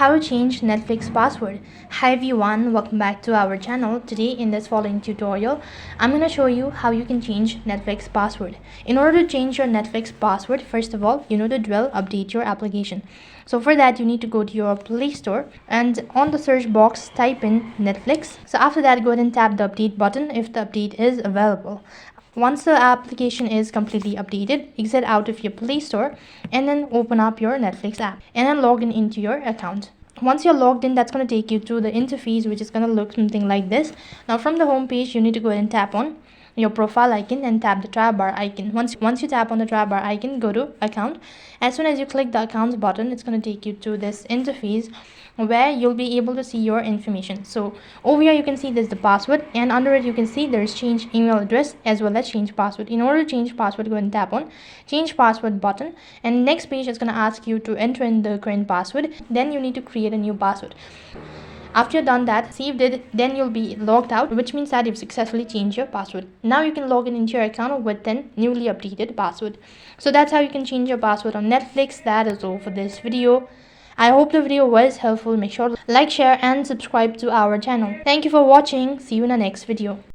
How to change Netflix password. Hi everyone, welcome back to our channel. Today in this following tutorial, I'm going to show you how you can change Netflix password. In order to change your Netflix password, first of all, you know the drill, update your application. So for that, you need to go to your Play Store and on the search box, type in Netflix. So after that, go ahead and tap the update button if the update is available. Once the application is completely updated, exit out of your Play Store and then open up your Netflix app and then log in into your account. Once you're logged in, that's going to take you to the interface, which is going to look something like this. Now from the home page, you need to go ahead and tap on your profile icon and tap the tab bar icon. Once you tap on the tab bar icon, go to account. As soon as you click the accounts button, it's going to take you to this interface where you'll be able to see your information. So over here you can see there's the password, and under it you can see there's change email address as well as change password. In order to change password, go ahead and tap on change password button, and next page is going to ask you to enter in the current password. Then you need to create a new password. After you've done that, saved it, then you'll be logged out, which means that you've successfully changed your password. Now you can log in into your account with an newly updated password. So that's how you can change your password on Netflix. That is all for this video. I hope the video was helpful. Make sure to like, share and subscribe to our channel. Thank you for watching. See you in the next video.